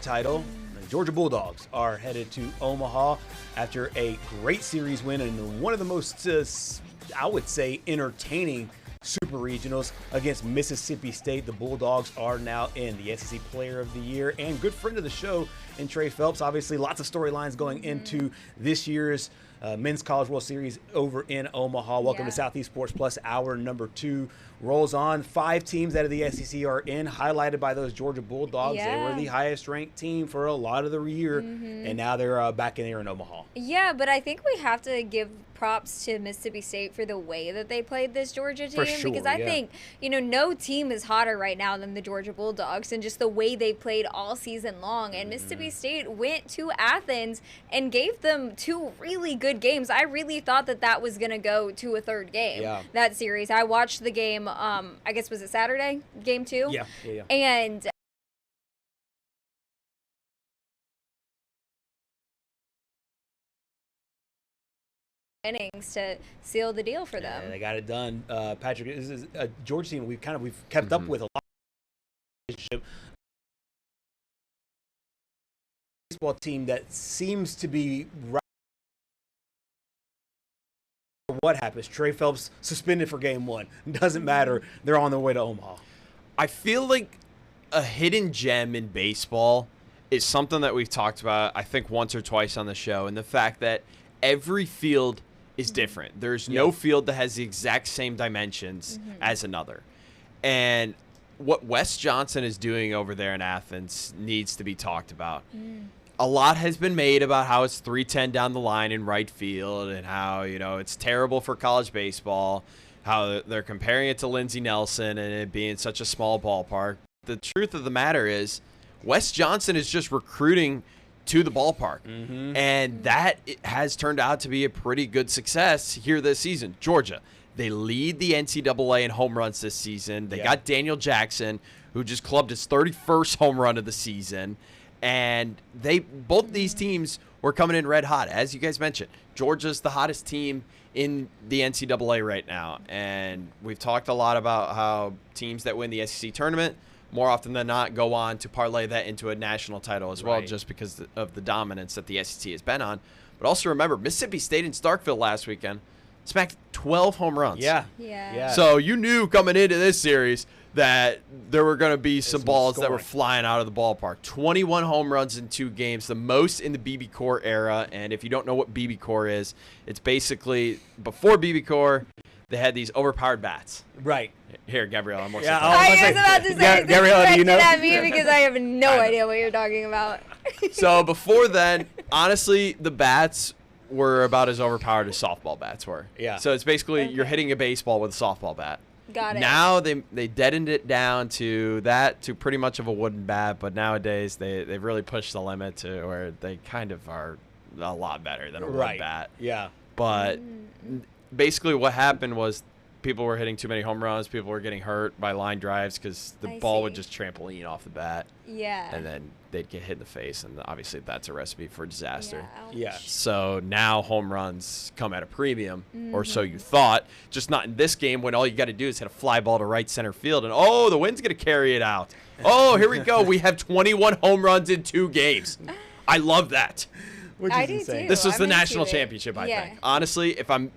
title. The Georgia Bulldogs are headed to Omaha after a great series win and one of the most, I would say, entertaining Super Regionals against Mississippi State. The Bulldogs are now in the SEC Player of the Year and good friend of the show in Trey Phelps. Obviously, lots of storylines going into this year's Men's College World Series over in Omaha. Welcome to Southeast Sports Plus. Hour number 2 rolls on. 5 teams out of the SEC are in, highlighted by those Georgia Bulldogs. They were the highest ranked team for a lot of the year, and now they're back in here in Omaha. Yeah, but I think we have to give props to Mississippi State for the way that they played this Georgia team. For sure, because I think, no team is hotter right now than the Georgia Bulldogs, and just the way they played all season long. And Mississippi State went to Athens and gave them 2 really good games. I really thought that was going to go to a third game, that series. I watched the game, I guess, was it Saturday? Game 2? Yeah. And innings to seal the deal for them. Yeah, they got it done. Patrick, this is a Georgia team we've kept up with a lot. Relationship. Baseball team that seems to be right. What happens? Trey Phelps suspended for game 1. Doesn't matter. They're on their way to Omaha. I feel like a hidden gem in baseball is something that we've talked about, I think, once or twice on the show, and the fact that every field is different. There's no field that has the exact same dimensions as another. And what Wes Johnson is doing over there in Athens needs to be talked about. A lot has been made about how it's 310 down the line in right field and how, it's terrible for college baseball, how they're comparing it to Lindsey Nelson and it being such a small ballpark. The truth of the matter is Wes Johnson is just recruiting to the ballpark. And that has turned out to be a pretty good success here this season. Georgia, they lead the NCAA in home runs this season. They got Daniel Jackson, who just clubbed his 31st home run of the season. And both these teams were coming in red hot. As you guys mentioned, Georgia's the hottest team in the NCAA right now. And we've talked a lot about how teams that win the SEC tournament more often than not go on to parlay that into a national title as well, just because of the dominance that the SEC has been on. But also remember, Mississippi State in Starkville last weekend smacked 12 home runs. Yeah. So you knew coming into this series that there were going to be some balls that were flying out of the ballpark. 21 home runs in 2 games, the most in the BB Core era. And if you don't know what BB Core is, it's basically before BB Core, they had these overpowered bats. Right. Here, Gabriella, I'm more I was about to say, Gabriella, do you know? At me because I have no idea what you're talking about. So before then, honestly, the bats were about as overpowered as softball bats were. Yeah. So it's basically you're hitting a baseball with a softball bat. Got it. Now they deadened it down to pretty much of a wooden bat, but nowadays they've really pushed the limit to where they kind of are a lot better than a wood bat. Yeah. But basically what happened was people were hitting too many home runs. People were getting hurt by line drives because the ball would just trampoline off the bat. Yeah. And then they'd get hit in the face, and obviously that's a recipe for disaster. Yeah. So now home runs come at a premium, or so you thought. Just not in this game when all you got to do is hit a fly ball to right center field, and the wind's going to carry it out. Oh, here we go. We have 21 home runs in 2 games. I love that. Which is insane. This was the national championship, I think. Honestly, if I'm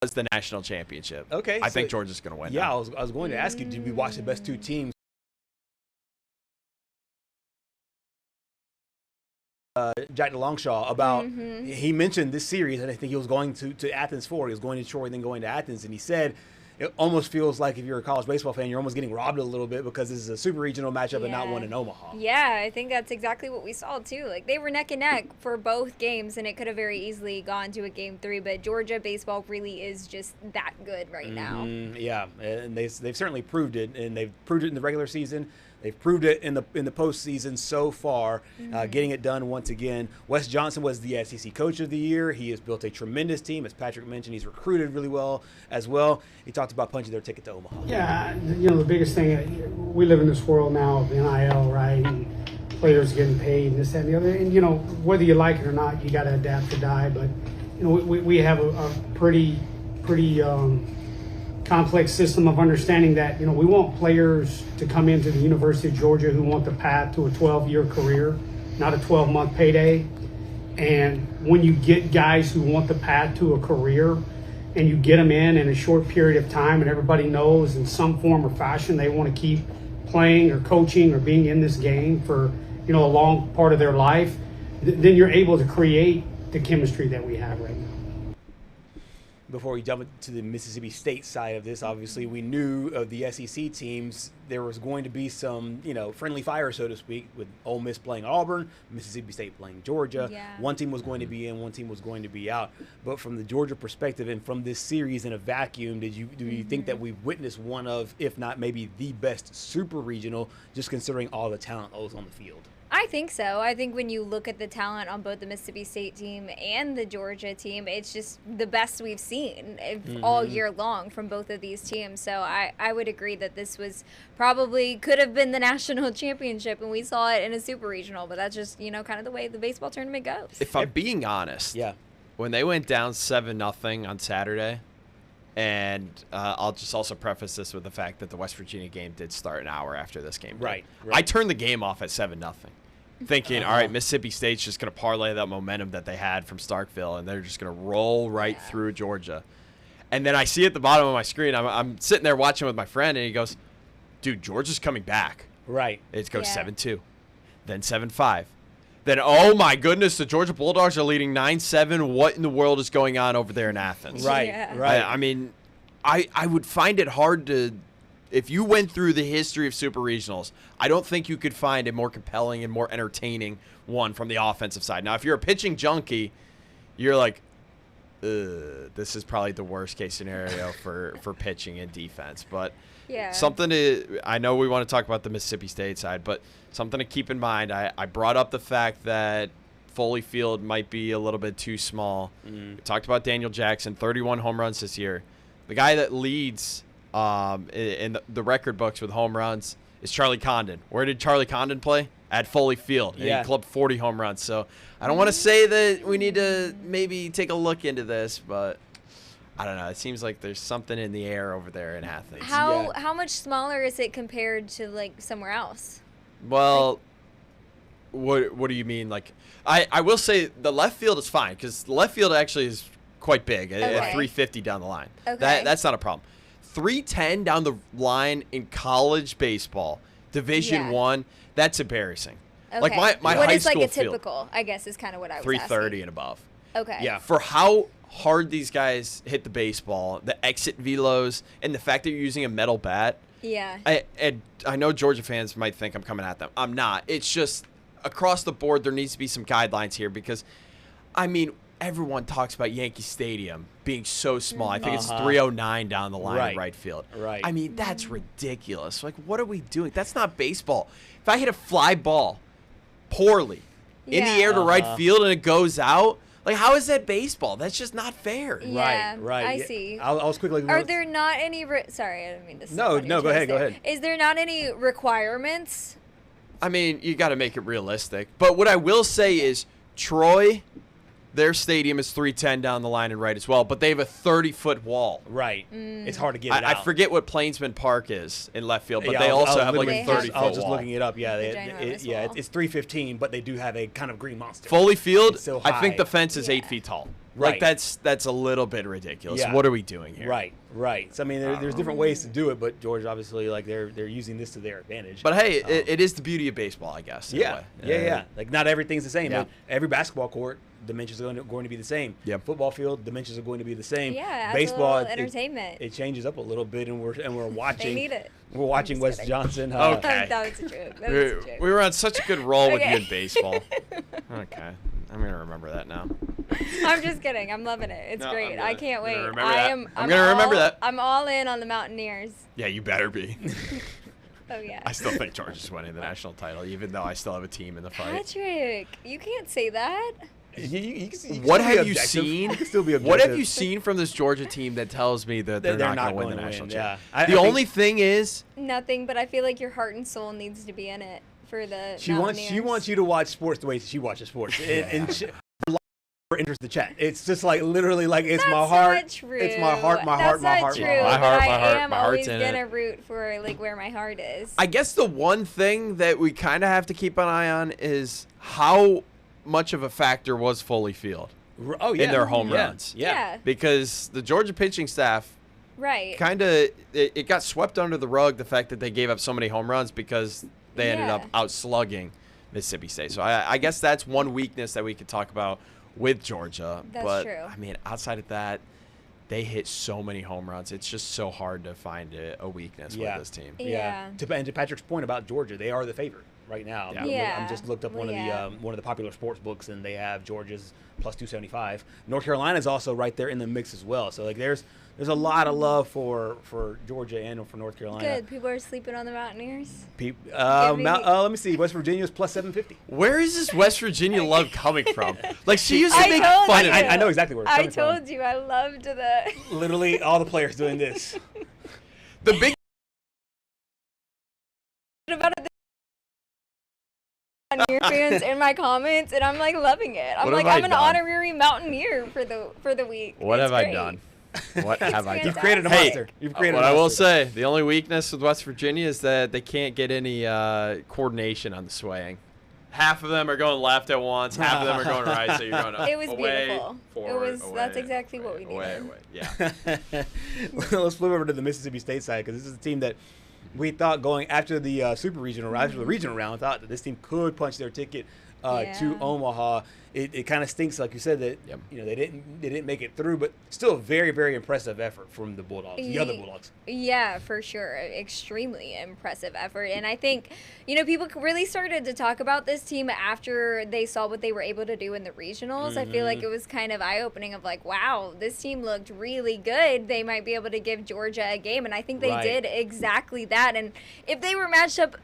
was the national championship. Okay. I think Georgia's going to win. Yeah, I was going to ask you, did we watch the best 2 teams? Jack DeLongchamp about he mentioned this series, and I think he was going to Athens for. He was going to Troy, then going to Athens, and he said it almost feels like if you're a college baseball fan, you're almost getting robbed a little bit because this is a super regional matchup and not one in Omaha. Yeah, I think that's exactly what we saw too. Like they were neck and neck for both games, and it could have very easily gone to a game 3. But Georgia baseball really is just that good right now. Yeah, and they've certainly proved it, and they've proved it in the regular season. They've proved it in the postseason so far, getting it done once again. Wes Johnson was the SEC Coach of the Year. He has built a tremendous team. As Patrick mentioned, he's recruited really well as well. He talked about punching their ticket to Omaha. Yeah, the biggest thing, we live in this world now of NIL, right? And players getting paid and this, that, and the other. And, whether you like it or not, you got to adapt or die. But, we have a pretty complex system of understanding that, we want players to come into the University of Georgia who want the path to a 12-year career, not a 12-month payday. And when you get guys who want the path to a career and you get them in a short period of time and everybody knows in some form or fashion they want to keep playing or coaching or being in this game for, a long part of their life, then you're able to create the chemistry that we have right now. Before we jump into the Mississippi State side of this, obviously we knew of the SEC teams, there was going to be some, friendly fire, so to speak, with Ole Miss playing Auburn, Mississippi State playing Georgia. Yeah. One team was going to be in, one team was going to be out. But from the Georgia perspective and from this series in a vacuum, do you think that we've witnessed one of, if not maybe the best super regional, just considering all the talent that was on the field? I think so. I think when you look at the talent on both the Mississippi State team and the Georgia team, it's just the best we've seen all year long from both of these teams. So I would agree that this was probably could have been the national championship, and we saw it in a super regional. But that's just, kind of the way the baseball tournament goes. If I'm being honest, when they went down 7-0 on Saturday, and I'll just also preface this with the fact that the West Virginia game did start an hour after this game. Right. I turned the game off at 7-0, thinking, all right, Mississippi State's just going to parlay that momentum that they had from Starkville, and they're just going to roll right through Georgia. And then I see at the bottom of my screen, I'm sitting there watching with my friend, and he goes, dude, Georgia's coming back. Right. It goes 7-2, then 7-5. Then, oh, my goodness, the Georgia Bulldogs are leading 9-7. What in the world is going on over there in Athens? Right, right. I mean, I would find it hard to – if you went through the history of super regionals, I don't think you could find a more compelling and more entertaining one from the offensive side. Now, if you're a pitching junkie, you're like, this is probably the worst-case scenario for pitching and defense. But something to – I know we want to talk about the Mississippi State side, but – something to keep in mind, I brought up the fact that Foley Field might be a little bit too small. We talked about Daniel Jackson, 31 home runs this year. The guy that leads in the record books with home runs is Charlie Condon. Where did Charlie Condon play? At Foley Field. And he clubbed 40 home runs. So I don't want to say that we need to maybe take a look into this, but I don't know. It seems like there's something in the air over there in Athens. How much smaller is it compared to, somewhere else? Well, what do you mean? I will say the left field is fine because the left field actually is quite big at 350 down the line. Okay. That's not a problem. 310 down the line in college baseball, Division I, that's embarrassing. Okay. Like my what high is school a field, typical, I guess, is kind of what I was 330 asking. and above. Okay. Yeah. For how hard these guys hit the baseball, the exit velos, and the fact that you're using a metal bat. Yeah. I know Georgia fans might think I'm coming at them. I'm not. It's just across the board there needs to be some guidelines here because, I mean, everyone talks about Yankee Stadium being so small. I think it's 309 down the line in right field. Right. I mean, that's ridiculous. What are we doing? That's not baseball. If I hit a fly ball poorly in the air to right field and it goes out, how is that baseball? That's just not fair. Yeah, Right. I see. I was quickly. Are there not any? Sorry, I didn't mean to. No. Go ahead. Is there not any requirements? I mean, you got to make it realistic. But what I will say is, Troy, their stadium is 310 down the line and right as well, but they have a 30-foot wall. Right. It's hard to get it I out. forget what Plainsman Park is in left field, but they also have a 30-foot wall. I was just looking it up. Yeah, wall. it's 315, but they do have a kind of green monster. Foley Field, so I think high. the fence is 8 feet tall. Right. That's a little bit ridiculous. Yeah. What are we doing here? Right. So I mean, there's different ways to do it, but Georgia obviously they're using this to their advantage. But hey, it is the beauty of baseball, I guess. in a way. Yeah. Not everything's the same. Yeah. Every basketball court dimensions are going to be the same. Yep. Football field dimensions are going to be the same. Yeah. Baseball a little entertainment. It changes up a little bit, and we're watching. They need it. We're watching Wes kidding. Johnson. Okay. That was a joke. We were on such a good roll with you Okay. in baseball. Okay. I'm going to remember that now. I'm just kidding. I'm loving it. It's No, great. I'm I gonna- can't I'm wait. gonna remember that. I'm I'm gonna remember that. I'm all in on the Mountaineers. Yeah, you better be. Oh yeah. I still think Georgia's winning the national title, even though I still have a team in the fight. Patrick, you can't say that. You can What still be have you objective. seen? You can still be objective. What have you seen from this Georgia team that tells me that they're not going to win the national yeah. championship? The only thing is, Nothing, but I feel like your heart and soul needs to be in it for the She wants you to watch sports the way she watches sports, and never enters the chat. It's just like literally like it's That's my heart. not true. It's my heart, my heart, my heart, That's my not true. heart. I am my always heart's in gonna it. root for like where my heart is. I guess the one thing that we kind of have to keep an eye on is how much of a factor was Foley Field Oh yeah, in their home yeah. runs. Yeah. Because the Georgia pitching staff Right. kind of it got swept under the rug, the fact that they gave up so many home runs because they ended up outslugging Mississippi State. So I guess that's one weakness that we could talk about with Georgia. That's but true. I mean, outside of that, they hit so many home runs. It's just so hard to find a weakness with this team. Yeah. And to Patrick's point about Georgia, they are the favorite right now. Yeah. I'm just looked up one Yeah. of the popular sports books, and they have Georgia's plus 275. North Carolina's also right there in the mix as well. So like there's a lot of love for Georgia and for North Carolina. Good. People are sleeping on the Mountaineers. Let me see. West Virginia's plus 750. Where is this West Virginia love coming from? Like, she used to I make told fun you. of it. I know exactly where it's I coming from. told you I loved the. Literally all the players doing this. The big about it on your fans in my comments, and I'm like loving it. I'm What like have I I'm an done? honorary Mountaineer for the week. What It's have I great. done? What have I done? You've created a Hey, monster. You've created what a I will monster. say, the only weakness with West Virginia is that they can't get any coordination on the swaying. Half of them are going left at once, half of them are going right, so you're going up, It was away, beautiful. forward, That's away, exactly what we away, needed. away. Yeah. Let's flip over to the Mississippi State side, because this is a team that we thought going after the super regional, after the regional round, thought that this team could punch their ticket to Omaha. It kind of stinks, like you said, that they didn't make it through, but still a very, very impressive effort from the Bulldogs, the other Bulldogs. Yeah, for sure. Extremely impressive effort. And I think, people really started to talk about this team after they saw what they were able to do in the regionals. I feel like it was kind of eye-opening of like, wow, this team looked really good. They might be able to give Georgia a game. And I think they did exactly that. And if they were matched up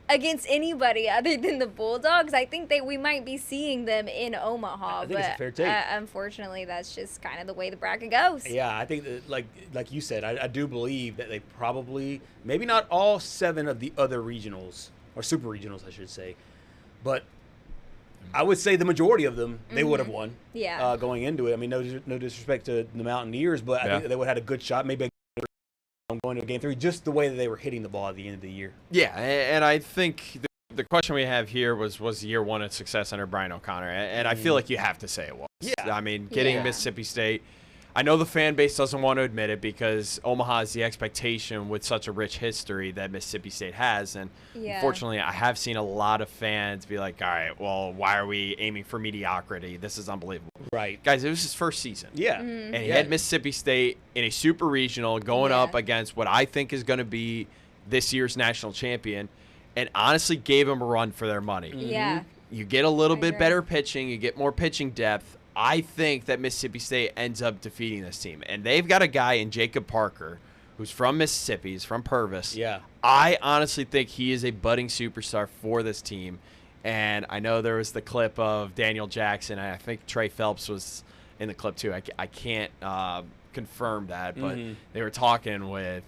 against anybody other than the Bulldogs, I think we might be seeing them in Omaha. I think it's a fair take. Unfortunately, that's just kind of the way the bracket goes. Yeah, I think that, like you said, I do believe that they probably, maybe not all 7 of the other regionals, or super regionals, I should say, but I would say the majority of them, they would have won going into it. I mean, no disrespect to the Mountaineers, but I think they would have had a good shot, maybe going to game 3, just the way that they were hitting the ball at the end of the year. Yeah, and I think the question we have here was year 1 of success under Brian O'Connor, and I feel like you have to say it was. Yeah. I mean, getting Mississippi State, I know the fan base doesn't want to admit it because Omaha is the expectation with such a rich history that Mississippi State has, and unfortunately I have seen a lot of fans be like, all right, well, why are we aiming for mediocrity? This is unbelievable. Right. Guys, it was his first season. Yeah. And he had Mississippi State in a super regional going up against what I think is going to be this year's national champion, and honestly gave him a run for their money. Yeah. You get a little bit better pitching. You get more pitching depth. I think that Mississippi State ends up defeating this team. And they've got a guy in Jacob Parker who's from Mississippi. He's from Purvis. Yeah. I honestly think he is a budding superstar for this team. And I know there was the clip of Daniel Jackson. And I think Trey Phelps was in the clip too. I can't confirm that. But they were talking with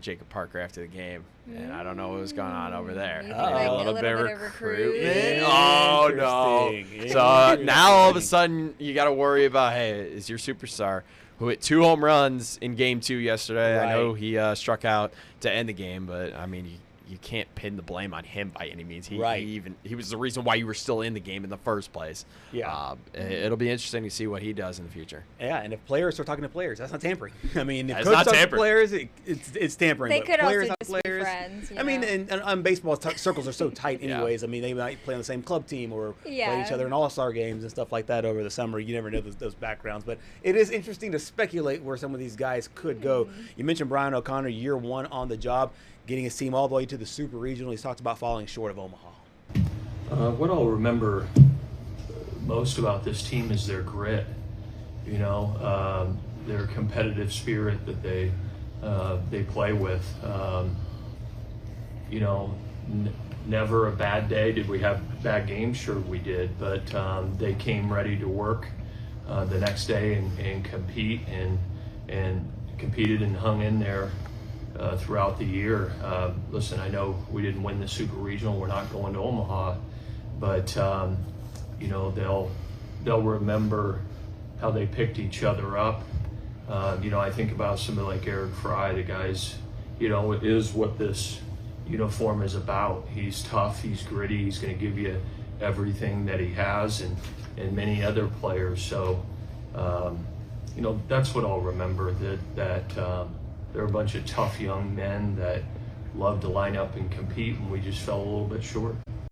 Jacob Parker after the game. And I don't know what was going on over there. Like a little bit of recruitment. Oh, no. So now all of a sudden you got to worry about, hey, is your superstar who hit 2 home runs in game 2 yesterday. I know he struck out to end the game, but, I mean, you can't pin the blame on him by any means. He was the reason why you were still in the game in the first place. Yeah. It'll be interesting to see what he does in the future. Yeah, and if players start talking to players, that's not tampering. I mean, if That's coach not talks to tampering. players, it's tampering. They but could players also talk to just be players. friends. I mean, and baseball circles are so tight anyways. I mean, they might play on the same club team or play each other in all-star games and stuff like that over the summer. You never know those backgrounds. But it is interesting to speculate where some of these guys could go. You mentioned Brian O'Connor, year 1 on the job, getting his team all the way to the super regional. He's talked about falling short of Omaha. What I'll remember most about this team is their grit, their competitive spirit that they play with. Never a bad day. Did we have bad games? Sure we did, but they came ready to work the next day and compete and competed and hung in there throughout the year. Listen, I know we didn't win the Super Regional. We're not going to Omaha, but they'll they'll remember how they picked each other up. I think about somebody like Eric Fry, the guys, it is what this uniform is about. He's tough, he's gritty, he's going to give you everything that he has, and many other players. So, that's what I'll remember, that they're a bunch of tough young men that love to line up and compete, and we just fell a little bit short.